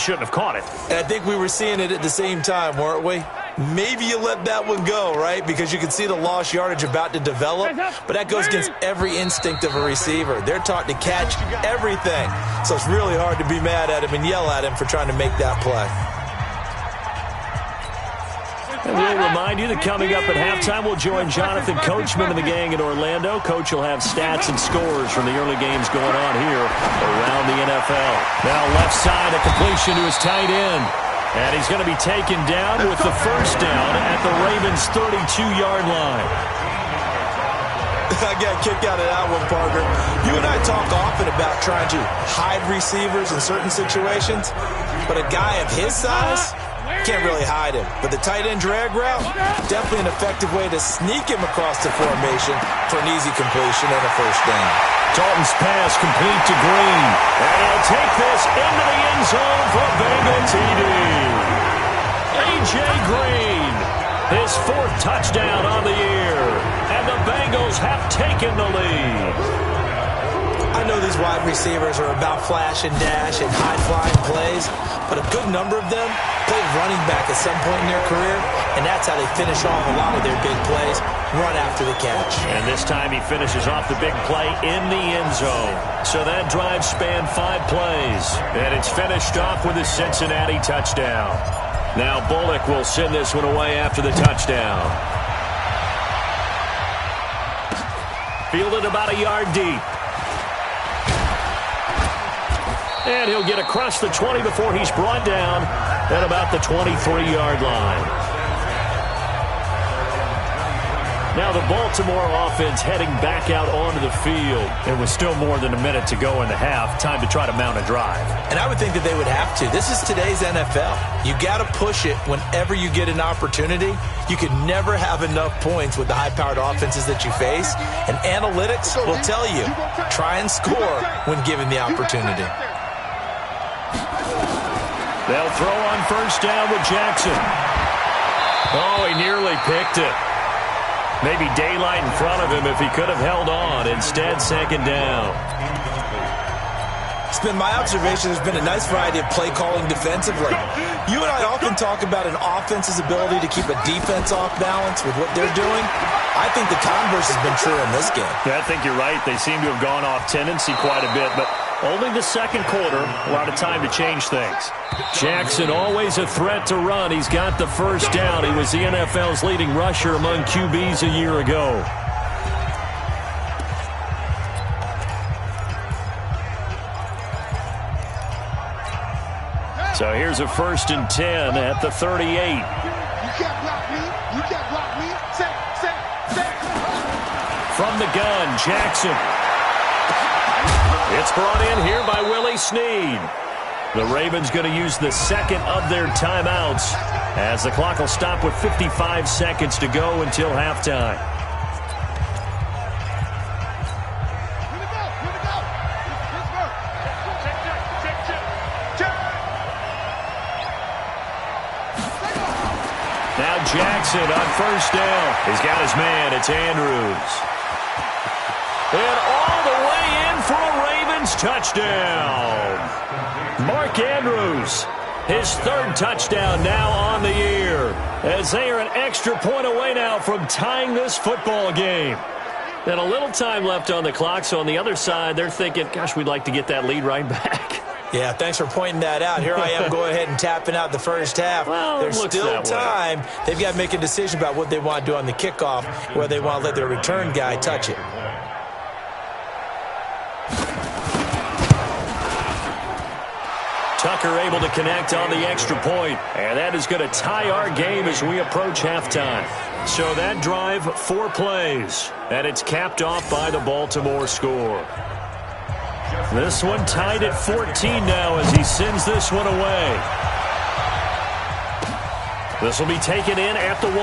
shouldn't have caught it. And I think we were seeing it at the same time, weren't we? Maybe you let that one go, right? Because you can see the lost yardage about to develop, but that goes against every instinct of a receiver. They're taught to catch everything. So it's really hard to be mad at him and yell at him for trying to make that play. And we'll remind you that coming up at halftime, we'll join Jonathan Coachman and the gang in Orlando. Coach will have stats and scores from the early games going on here around the NFL. Now left side, a completion to his tight end. And he's going to be taken down with the first down at the Ravens' 32-yard line. I got a kick out of that one, Parker. You and I talk often about trying to hide receivers in certain situations, but a guy of his size can't really hide him. But the tight end drag route, definitely an effective way to sneak him across the formation for an easy completion and a first down. Dalton's pass complete to Green. And he'll take this into the end zone for a Bengal TD. A.J. Green, his fourth touchdown on the year. And the Bengals have taken the lead. I know these wide receivers are about flash and dash and high-flying plays, but a good number of them played running back at some point in their career, and that's how they finish off a lot of their big plays, run after the catch. And this time he finishes off the big play in the end zone. So that drive spanned 5 plays, and it's finished off with a Cincinnati touchdown. Now Bullock will send this one away after the touchdown. Fielded about a yard deep. And he'll get across the 20 before he's brought down at about the 23-yard line. Now the Baltimore offense heading back out onto the field. There was still more than a minute to go in the half. Time to try to mount a drive. And I would think that they would have to. This is today's NFL. You got to push it whenever you get an opportunity. You can never have enough points with the high-powered offenses that you face. And analytics will tell you, try and score when given the opportunity. They'll throw on first down with Jackson. Oh, he nearly picked it. Maybe daylight in front of him if he could have held on. Instead, second down. It's been my observation there's been a nice variety of play calling defensively. You and I often talk about an offense's ability to keep a defense off balance with what they're doing. I think the converse has been true in this game. Yeah, I think you're right. They seem to have gone off tendency quite a bit, but only the second quarter, a lot of time to change things. Jackson always a threat to run. He's got the first down. He was the NFL's leading rusher among QBs a year ago. So here's a 1st and 10 at the 38. You can't block me. You can't block me. Set. From the gun, Jackson. It's brought in here by Willie Snead. The Ravens going to use the second of their timeouts as the clock will stop with 55 seconds to go until halftime. Now Jackson on first down. He's got his man. It's Andrews. And all the way in for a Ravens touchdown. Mark Andrews, his 3rd touchdown now on the year, as they are an extra point away now from tying this football game. And a little time left on the clock, so on the other side, they're thinking, gosh, we'd like to get that lead right back. Yeah, thanks for pointing that out. Here I am going ahead and tapping out the first half. Well, there's still time. They've got to make a decision about what they want to do on the kickoff, where they want to let their return guy touch it. Tucker able to connect on the extra point, and that is going to tie our game as we approach halftime. So that drive, 4 plays, and it's capped off by the Baltimore score. This one tied at 14 now as he sends this one away. This will be taken in at the 1.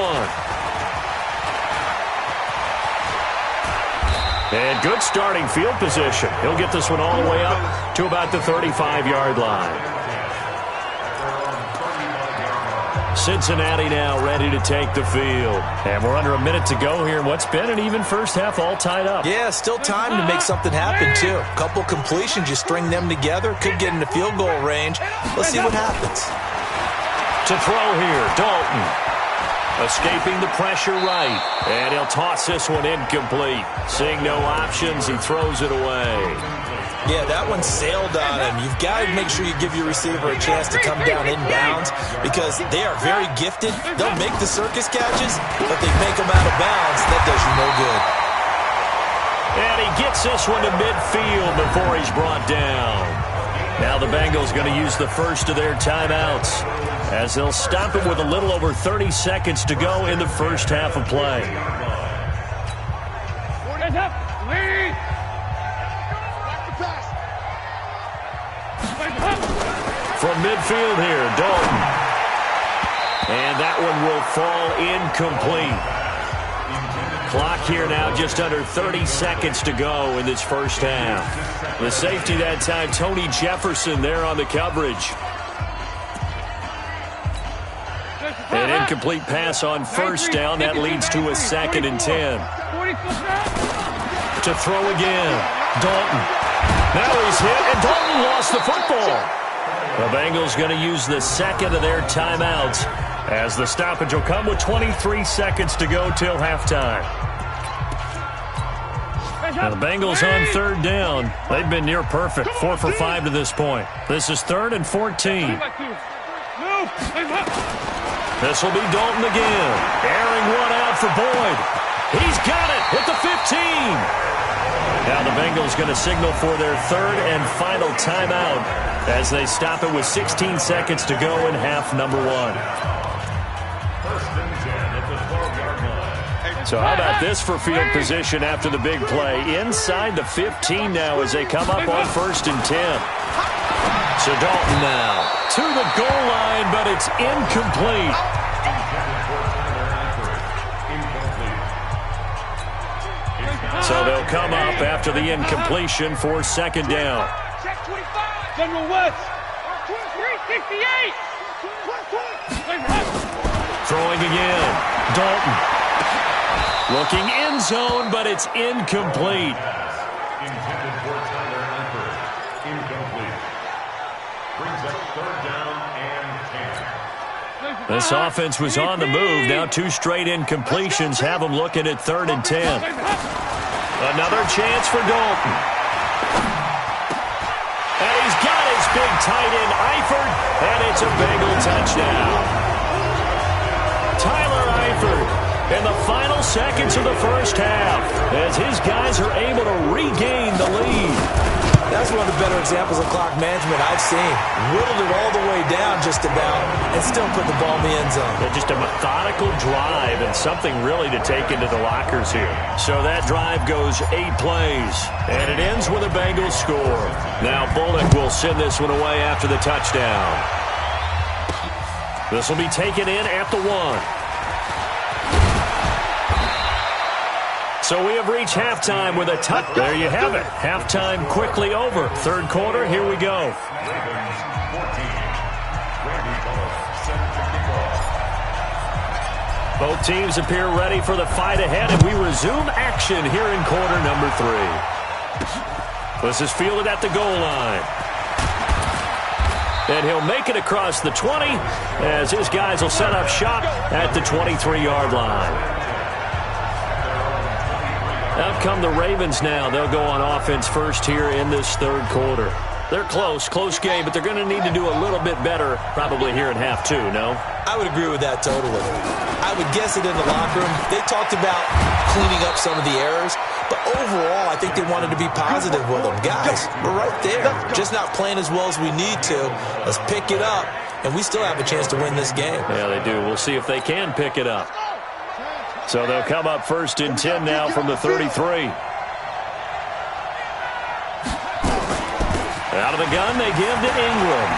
And good starting field position. He'll get this one all the way up to about the 35-yard line. Cincinnati now ready to take the field. And we're under a minute to go here in what's been an even first half, all tied up. Yeah, still time to make something happen, too. A couple completions, you string them together, could get into field goal range. Let's see what happens. To throw here, Dalton. Escaping the pressure right. And he'll toss this one incomplete. Seeing no options, he throws it away. Yeah, that one sailed on him. You've got to make sure you give your receiver a chance to come down inbounds because they are very gifted. They'll make the circus catches, but they make them out of bounds. That does you no good. And he gets this one to midfield before he's brought down. Now the Bengals going to use the first of their timeouts as they'll stop it with a little over 30 seconds to go in the first half of play. From midfield here, Dalton. And that one will fall incomplete. Clock here now just under 30 seconds to go in this first half. The safety that time, Tony Jefferson there on the coverage. An incomplete pass on first down. That leads to a 2nd and 10. To throw again. Dalton. Now he's hit, and Dalton lost the football. The Bengals going to use the second of their timeouts as the stoppage will come with 23 seconds to go till halftime. Now the Bengals on third down. They've been near perfect, 4 for 5 to this point. This is 3rd and 14. This will be Dalton again. Airing one out for Boyd. He's got it at the 15. Now the Bengals going to signal for their third and final timeout as they stop it with 16 seconds to go in half number 1. So how about this for field position after the big play? Inside the 15 now as they come up on 1st and 10. So Dalton now to the goal line, but it's incomplete. So they'll come up after the incompletion for 2nd down. General West. 368. Throwing again. Dalton. Looking end zone, but it's incomplete. Intended for Tyler Eifert. Incomplete. Brings up 3rd down and 10. This offense was on the move. Now 2 straight incompletions have them looking at 3rd and 10. Another chance for Dalton. And he's got his big tight end, Eifert, and it's a Bengal touchdown. Tyler Eifert in the final seconds of the first half as his guys are able to regain the lead. That's one of the better examples of clock management I've seen. Whittled it all the way down just about and still put the ball in the end zone. Yeah, just a methodical drive and something really to take into the lockers here. So that drive goes 8 plays, and it ends with a Bengals score. Now Bullock will send this one away after the touchdown. This will be taken in at the 1. So we have reached halftime with a touch. There you have it. Halftime quickly over. 3rd quarter, here we go. Both teams appear ready for the fight ahead, and we resume action here in quarter number 3. This is fielded at the goal line. And he'll make it across the 20 as his guys will set up shop at the 23-yard line. Out come the Ravens now. They'll go on offense first here in this 3rd quarter. They're close game, but they're going to need to do a little bit better probably here in half 2, no? I would agree with that totally. I would guess it in the locker room. They talked about cleaning up some of the errors, but overall, I think they wanted to be positive with them. Guys, we're right there. Just not playing as well as we need to. Let's pick it up, and we still have a chance to win this game. Yeah, they do. We'll see if they can pick it up. So they'll come up 1st and 10 now from the 33. Out of the gun, they give to Ingram.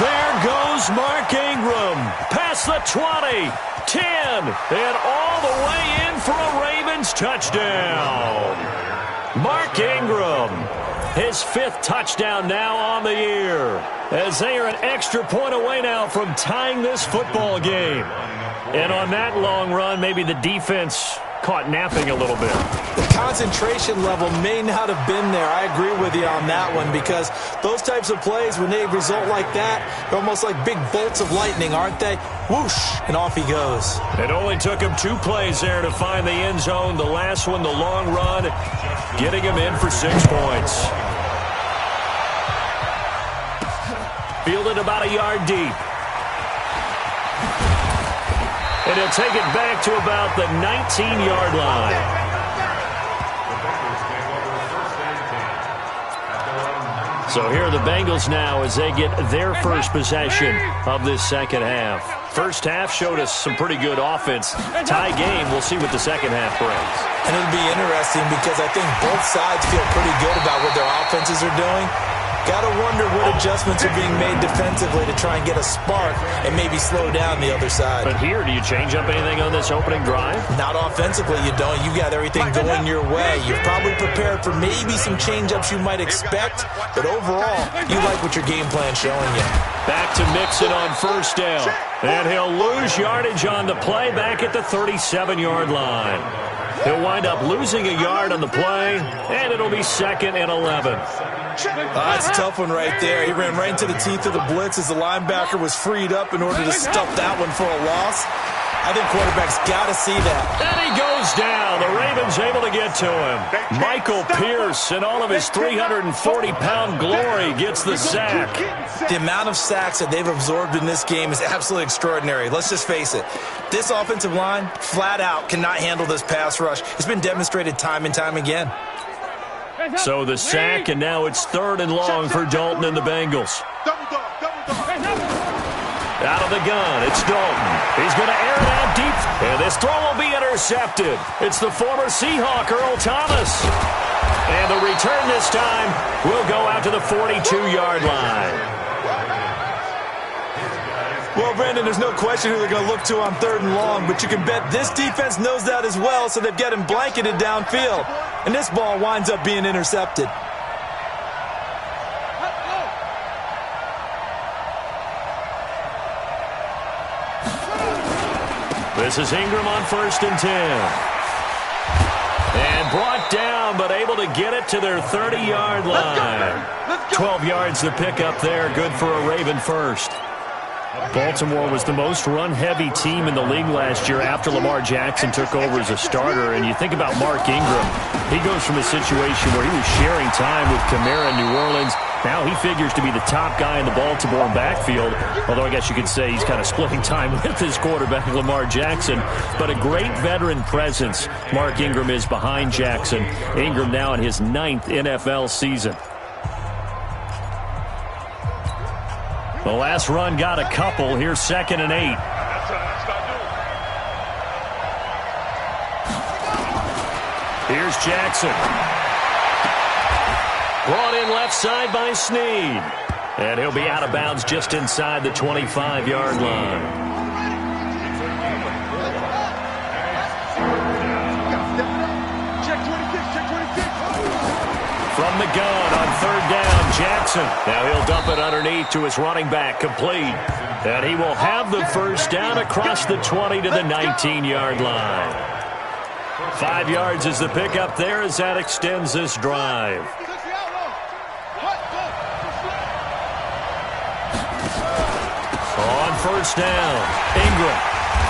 There goes Mark Ingram. Past the 20, 10, and all the way in for a Ravens touchdown. Mark Ingram His 5th touchdown now on the year, as they are an extra point away now from tying this football game. And on that long run, maybe the defense caught napping a little bit. The concentration level may not have been there. I agree with you on that one, because those types of plays, when they result like that, they're almost like big bolts of lightning, aren't they? Whoosh, and off he goes. It only took him 2 plays there to find the end zone. The last one, the long run, getting him in for 6 points. Fielded about a yard deep. And he'll take it back to about the 19-yard line. So here are the Bengals now as they get their first possession of this second half. First half showed us some pretty good offense. Tie game, we'll see what the second half brings. And it'll be interesting because I think both sides feel pretty good about what their offenses are doing. Got to wonder what adjustments are being made defensively to try and get a spark and maybe slow down the other side. But here, do you change up anything on this opening drive? Not offensively, you don't. You got everything going your way. You're probably prepared for maybe some change-ups you might expect, but overall, you like what your game plan's showing you. Back to Mixon on first down. And he'll lose yardage on the play back at the 37-yard line. He'll wind up losing a yard on the play, and it'll be 2nd and 11. That's a tough one right there. He ran right into the teeth of the blitz as the linebacker was freed up in order to stuff that one for a loss. I think quarterbacks got to see that. And he goes down. The Ravens able to get to him. Michael Pierce, in all of his 340-pound glory, gets the sack. The amount of sacks that they've absorbed in this game is absolutely extraordinary. Let's just face it. This offensive line, flat out, cannot handle this pass rush. It's been demonstrated time and time again. So the sack, and now it's 3rd and long for Dalton and the Bengals. Out of the gun, it's Dalton. He's going to air it out deep, and this throw will be intercepted. It's the former Seahawk, Earl Thomas. And the return this time will go out to the 42-yard line. Well, Brandon, there's no question who they're going to look to on 3rd and long, but you can bet this defense knows that as well, so they've got him blanketed downfield. And this ball winds up being intercepted. This is Ingram on 1st and 10. And brought down, but able to get it to their 30-yard line. 12 yards to pick up there, good for a Raven first. Baltimore was the most run-heavy team in the league last year after Lamar Jackson took over as a starter. And you think about Mark Ingram. He goes from a situation where he was sharing time with Kamara in New Orleans. Now he figures to be the top guy in the Baltimore backfield, although I guess you could say he's kind of splitting time with his quarterback, Lamar Jackson. But a great veteran presence Mark Ingram is behind Jackson. Ingram now in his 9th NFL season. The last run got a couple. Here's 2nd and 8. Here's Jackson. Brought in left side by Snead. And he'll be out of bounds just inside the 25-yard line. From the gun on 3rd down, Jackson. Now he'll dump it underneath to his running back, complete. And he will have the first down across the 20 to the 19-yard line. 5 yards is the pickup there as that extends this drive. On 1st down, Ingram.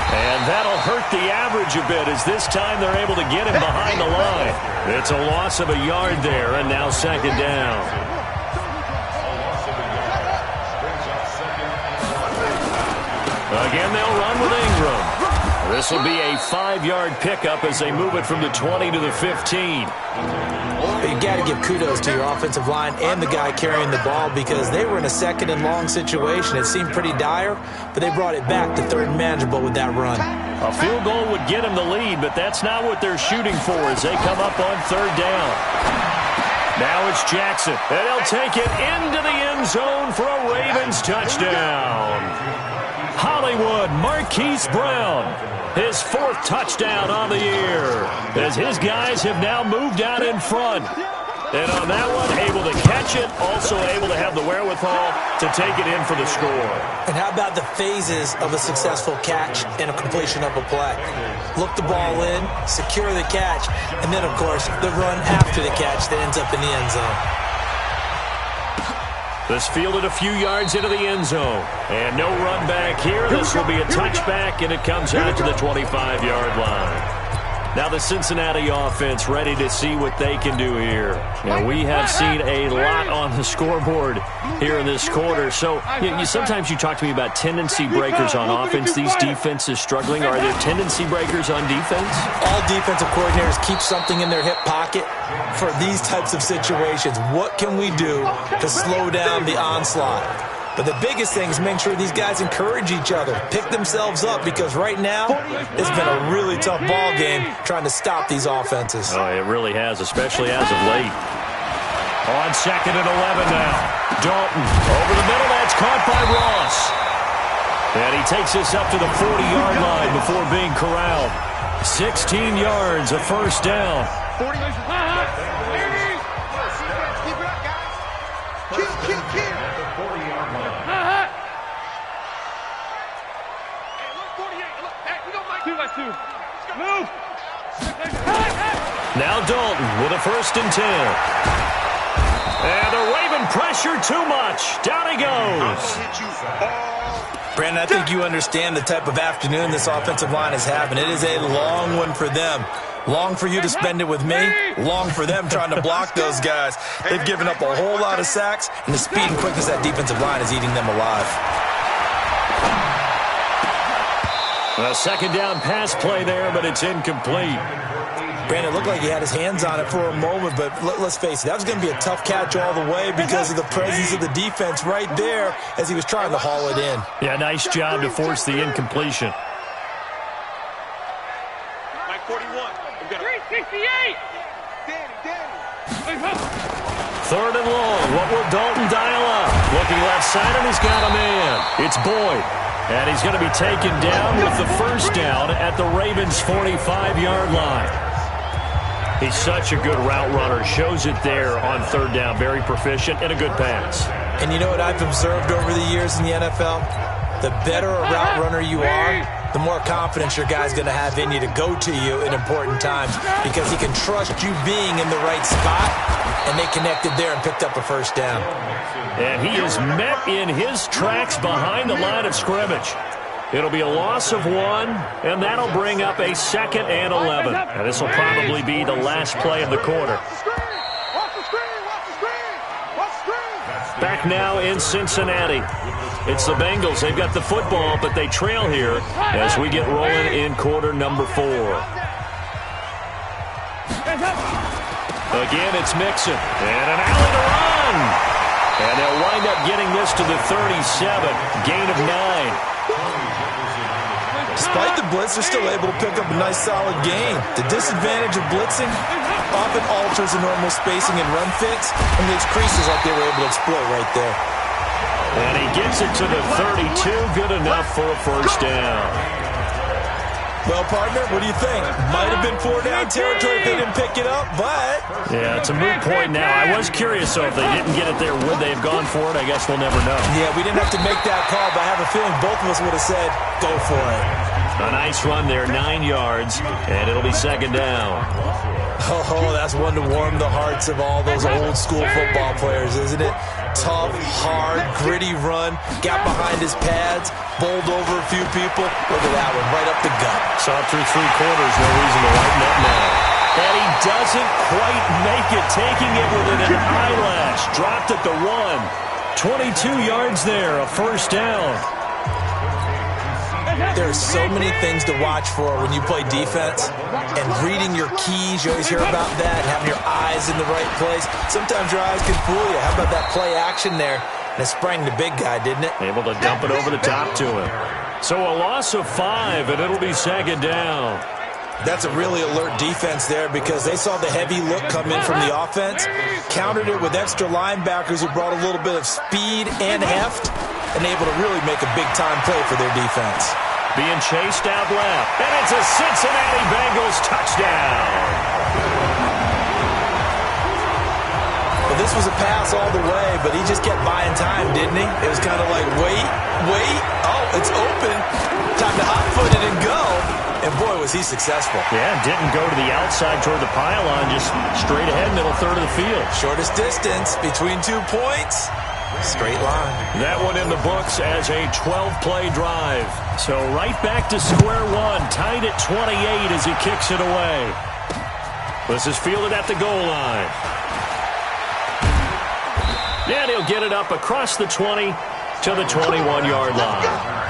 And that'll hurt the average a bit as this time they're able to get him behind the line. It's a loss of a yard there, and now 2nd down. Again, they'll run with Ingram. This will be a 5-yard pickup as they move it from the 20 to the 15. You got to give kudos to your offensive line and the guy carrying the ball because they were in a 2nd and long situation. It seemed pretty dire, but they brought it back to 3rd and manageable with that run. A field goal would get them the lead, but that's not what they're shooting for as they come up on 3rd down. Now it's Jackson, and he'll take it into the end zone for a Ravens touchdown. Hollywood Marquise Brown, his 4th touchdown on the year, as his guys have now moved out in front. And on that one, able to catch it, also able to have the wherewithal to take it in for the score. And how about the phases of a successful catch and a completion of a play? Look the ball in, secure the catch, and then, of course, the run after the catch that ends up in the end zone. This fielded a few yards into the end zone. And no run back here. This will be a touchback, and it comes out to the 25-yard line. Now the Cincinnati offense ready to see what they can do here. And we have seen a lot on the scoreboard here in this quarter. So sometimes you talk to me about tendency breakers on offense. These defenses struggling. Are there tendency breakers on defense? All defensive coordinators keep something in their hip pocket for these types of situations. What can we do to slow down the onslaught? But the biggest thing is make sure these guys encourage each other, pick themselves up, because right now it's been a really tough ball game trying to stop these offenses. Oh, it really has, especially as of late. On 2nd and 11 now. Dalton over the middle. That's caught by Ross. And he takes this up to the 40-yard line before being corralled. 16 yards, a first down. 40. Keep it up, guys. Keep. Now Dalton with a 1st and 10. And the Raven pressure too much. Down he goes. Brandon, I think you understand the type of afternoon this offensive line is having. It is a long one for them. Long for you to spend it with me. Long for them trying to block those guys. They've given up a whole lot of sacks, and the speed and quickness of that defensive line is eating them alive. A 2nd down pass play there, but it's incomplete. Brandon, it looked like he had his hands on it for a moment, but let's face it, that was going to be a tough catch all the way because of the presence of the defense right there as he was trying to haul it in. Yeah, nice job to force the incompletion. Mike 41. 368. Danny. 3rd and long. What will Dalton dial up? Looking left side, and he's got a man. It's Boyd. And he's going to be taken down with the first down at the Ravens' 45-yard line. He's such a good route runner. Shows it there on 3rd down. Very proficient and a good pass. And you know what I've observed over the years in the NFL? The better a route runner you are, the more confidence your guy's going to have in you to go to you in important times because he can trust you being in the right spot, and they connected there and picked up a first down. And he is met in his tracks behind the line of scrimmage. It'll be a loss of 1, and that'll bring up a 2nd and 11. And this will probably be the last play of the quarter. Back now in Cincinnati. It's the Bengals. They've got the football, but they trail here as we get rolling in quarter number 4. Again, it's Mixon. And an alley to run. And they'll wind up getting this to the 37. Gain of 9. Despite the blitz, they're still able to pick up a nice solid gain. The disadvantage of blitzing often alters the normal spacing and run fits and leaves creases like they were able to exploit right there. And he gets it to the 32. Good enough for a first down. Well, partner, what do you think? Might have been 4-down territory if they didn't pick it up, but... Yeah, it's a moot point now. I was curious, so if they didn't get it there, would they have gone for it? I guess we'll never know. Yeah, we didn't have to make that call, but I have a feeling both of us would have said, go for it. A nice run there, 9 yards, and it'll be 2nd down. Oh, that's one to warm the hearts of all those old-school football players, isn't it? Tough, hard, gritty run, got behind his pads, bowled over a few people. Look at that one, right up the gut. Saw it through 3 quarters, no reason to lighten up now. And he doesn't quite make it, taking it within an eyelash. Dropped at the 1. 22 yards there, a first down. There are so many things to watch for when you play defense, and reading your keys, you always hear about that, and having your eyes in the right place. Sometimes your eyes can fool you. How about that play action there? And it sprang the big guy, didn't it? Able to dump it over the top to him. So a loss of 5, and it'll be 2nd down. That's a really alert defense there because they saw the heavy look come in from the offense, countered it with extra linebackers who brought a little bit of speed and heft, and able to really make a big-time play for their defense. Being chased out left, and it's a Cincinnati Bengals touchdown. this was a pass all the way, but he just kept buying time, didn't he? It was kind of like, wait. Oh, it's open. Time to hot-foot it and go. And, boy, was he successful. Yeah, didn't go to the outside toward the pylon, just straight ahead, middle third of the field. Shortest distance between 2 points. Straight line. That one in the books as a 12-play drive. So right back to square one, tied at 28 as he kicks it away. This is fielded at the goal line. And he'll get it up across the 20 to the 21-yard line.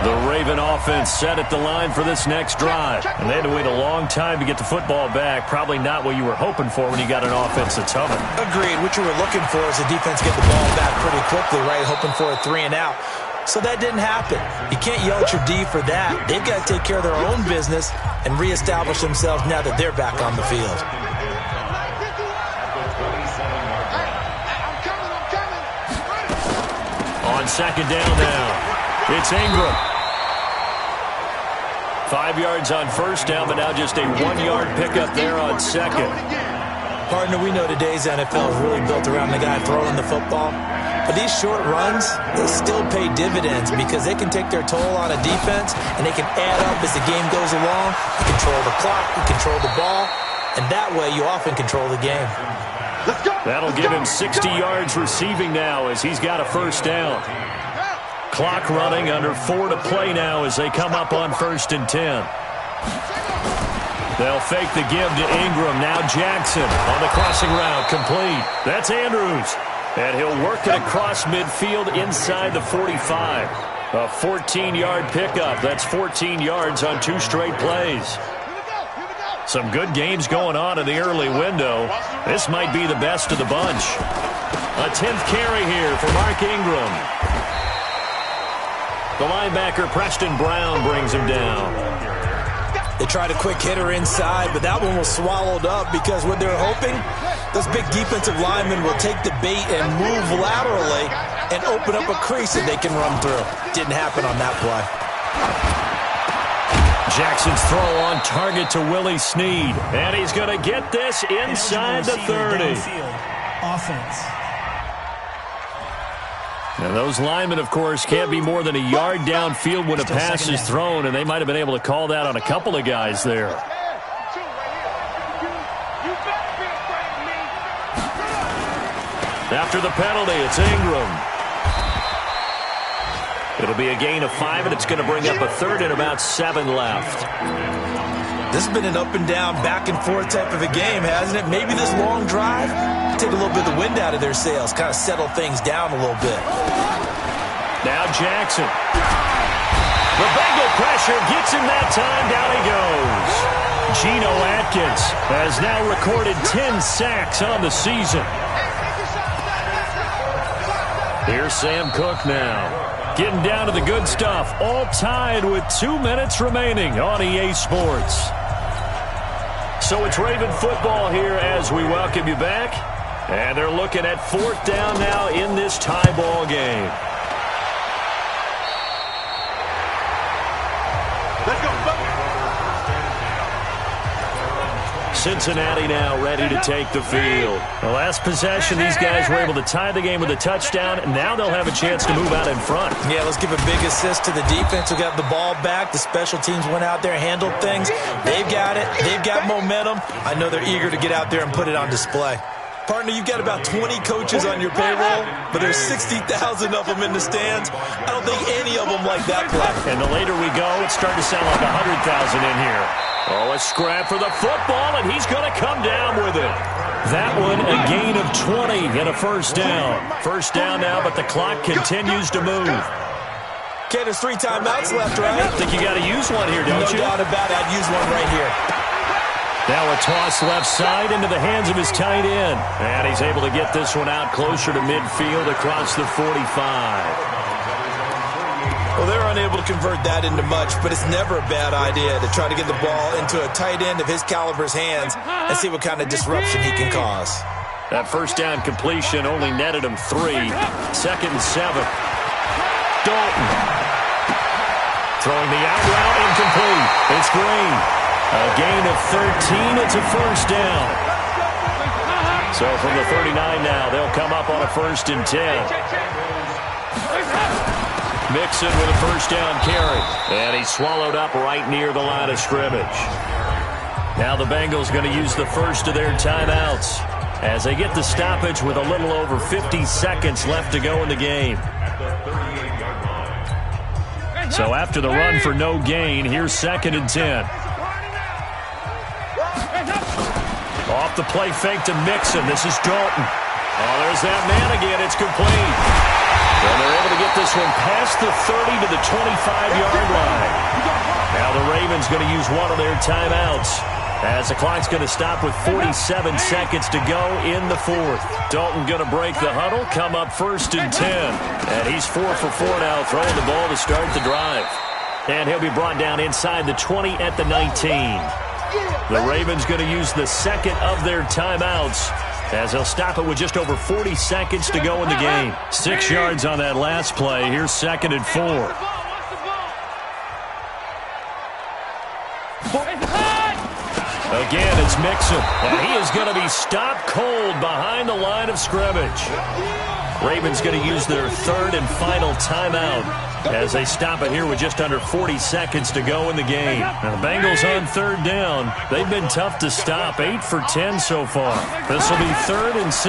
The Raven offense set at the line for this next drive. And they had to wait a long time to get the football back. Probably not what you were hoping for when you got an offense that's humming. Agreed. What you were looking for is the defense get the ball back pretty quickly, right? Hoping for a 3-and-out. So that didn't happen. You can't yell at your D for that. They've got to take care of their own business and reestablish themselves now that they're back on the field. On second down now, it's Ingram. 5 yards on first down, but now just a 1-yard pickup there on second. Partner, we know today's NFL is really built around the guy throwing the football. But these short runs, they still pay dividends because they can take their toll on a defense and they can add up as the game goes along. You control the clock, you control the ball, and that way you often control the game. That'll give him 60 yards receiving now as he's got a first down. Clock running, under 4 to play now as they come up on 1st and 10. They'll fake the give to Ingram. Now Jackson on the crossing route, complete. That's Andrews. And he'll work it across midfield inside the 45. A 14-yard pickup. That's 14 yards on 2 straight plays. Some good games going on in the early window. This might be the best of the bunch. A 10th carry here for Mark Ingram. The linebacker, Preston Brown, brings him down. They tried a quick hitter inside, but that one was swallowed up because what they're hoping, those big defensive linemen will take the bait and move laterally and open up a crease that they can run through. Didn't happen on that play. Jackson's throw on target to Willie Snead. And he's going to get this inside the 30. Offense. And those linemen, of course, can't be more than a yard downfield when a pass is thrown, and they might have been able to call that on a couple of guys there. After the penalty, it's Ingram. It'll be a gain of 5, and it's going to bring up a 3rd and about 7 left. This has been an up-and-down, back-and-forth type of a game, hasn't it? Maybe this long drive, take a little bit of the wind out of their sails, kind of settle things down a little bit. Now Jackson. The Bengal pressure gets him that time. Down he goes. Geno Atkins has now recorded 10 sacks on the season. Here's Sam Cook now. Getting down to the good stuff. All tied with 2 minutes remaining on EA Sports. So it's Raven football here as we welcome you back. And they're looking at 4th down now in this tie ball game. Let's go. Cincinnati now ready to take the field. The last possession, these guys were able to tie the game with a touchdown, and now they'll have a chance to move out in front. Yeah, let's give a big assist to the defense who got the ball back. The special teams went out there and handled things. They've got it. They've got momentum. I know they're eager to get out there and put it on display. Partner, you've got about 20 coaches on your payroll, but there's 60,000 of them in the stands. I don't think any of them like that play. And the later we go, it's starting to sound like 100,000 in here. Oh, a scrap for the football, and he's going to come down with it. That one, a gain of 20 and a first down. First down now, but the clock continues to move. Okay, there's 3 timeouts left, right? I think you got to use one here, don't you? No doubt about it. I'd use one right here. Now a toss left side into the hands of his tight end. And he's able to get this one out closer to midfield across the 45. Well, they're unable to convert that into much, but it's never a bad idea to try to get the ball into a tight end of his caliber's hands and see what kind of disruption he can cause. That first down completion only netted him 3. 2nd and 7. Dalton. Throwing the out route incomplete. It's Green. A gain of 13. It's a first down. So from the 39 now, they'll come up on a 1st and 10. Mixon with a first down carry. And he's swallowed up right near the line of scrimmage. Now the Bengals going to use the first of their timeouts as they get the stoppage with a little over 50 seconds left to go in the game. So after the run for no gain, here's 2nd and 10. Off the play fake to Mixon. This is Dalton. Oh, there's that man again. It's complete. And they're able to get this one past the 30 to the 25-yard line. Now the Ravens going to use one of their timeouts as the clock's going to stop with 47 seconds to go in the 4th. Dalton going to break the huddle, come up 1st and 10. And he's 4 for 4 now, throwing the ball to start the drive. And he'll be brought down inside the 20 at the 19. The Ravens going to use the 2nd of their timeouts as they'll stop it with just over 40 seconds to go in the game. 6 yards on that last play. Here's 2nd and 4. Again, it's Mixon, and he is going to be stopped cold behind the line of scrimmage. Ravens going to use their 3rd and final timeout as they stop it here with just under 40 seconds to go in the game. Now the Bengals on 3rd down. They've been tough to stop, 8 for 10 so far. This will be 3rd and 6.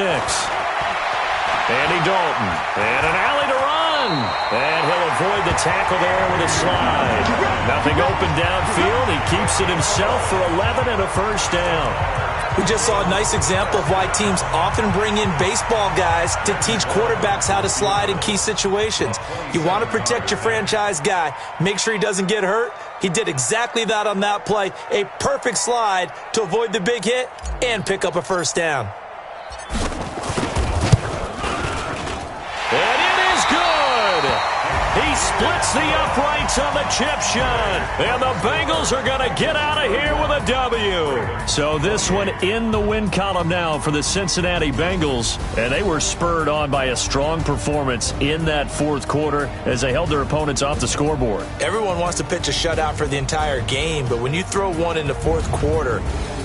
Andy Dalton, and an alley to run. And he'll avoid the tackle there with a slide. Nothing open downfield. He keeps it himself for 11 and a first down. We just saw a nice example of why teams often bring in baseball guys to teach quarterbacks how to slide in key situations. You want to protect your franchise guy. Make sure he doesn't get hurt. He did exactly that on that play. A perfect slide to avoid the big hit and pick up a first down. And it is good. He splits the uprights on the chip shot. And the Bengals are going to get out of here with a W. So this one in the win column now for the Cincinnati Bengals. And they were spurred on by a strong performance in that 4th quarter as they held their opponents off the scoreboard. Everyone wants to pitch a shutout for the entire game, but when you throw one in the 4th quarter,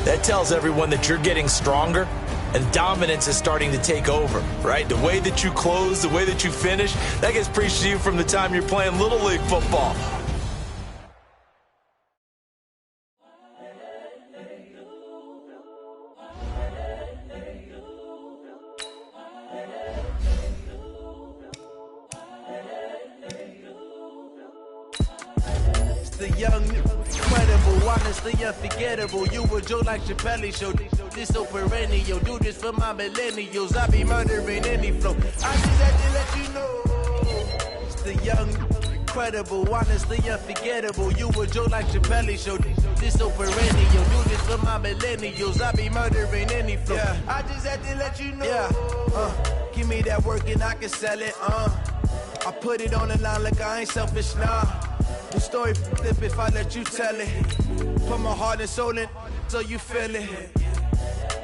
that tells everyone that you're getting stronger. And dominance is starting to take over, right? The way that you close, the way that you finish, that gets preached to you from the time you're playing Little League football. The young, incredible, honestly unforgettable. You were Joe like Chappelle show. This so perennial. Do this for my millennials. I be murdering any flow. I just had to let you know. It's the young, incredible, honestly unforgettable. You were Joe like Chappelle show. This so perennial. Do this for my millennials. I be murdering any flow. Yeah. I just had to let you know. Yeah. Give me that work and I can sell it. I put it on the line like I ain't selfish, nah. The story flip if I let you tell it. Put my heart and soul in so you feel it.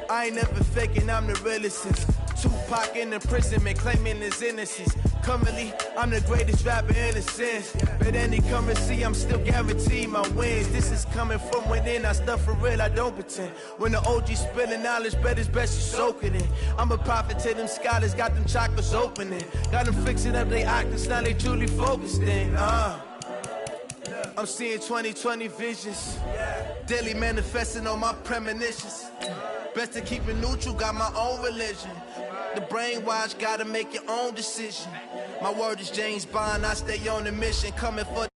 I ain't never faking, I'm the realest since Tupac in imprisonment, claiming his innocence. Currently, I'm the greatest rapper in a sense. But any currency, I'm still guaranteed my wins. This is coming from within, I stuff for real, I don't pretend. When the OG spilling knowledge, bet it's best you soak it in. I'm a prophet to them scholars, got them chakras opening. Got them fixing up they octaves, now they truly focused in. I'm seeing 20/20 visions. Daily manifesting on my premonitions. Best to keep it neutral, got my own religion. The brainwash, gotta make your own decision. My word is James Bond, I stay on the mission, coming for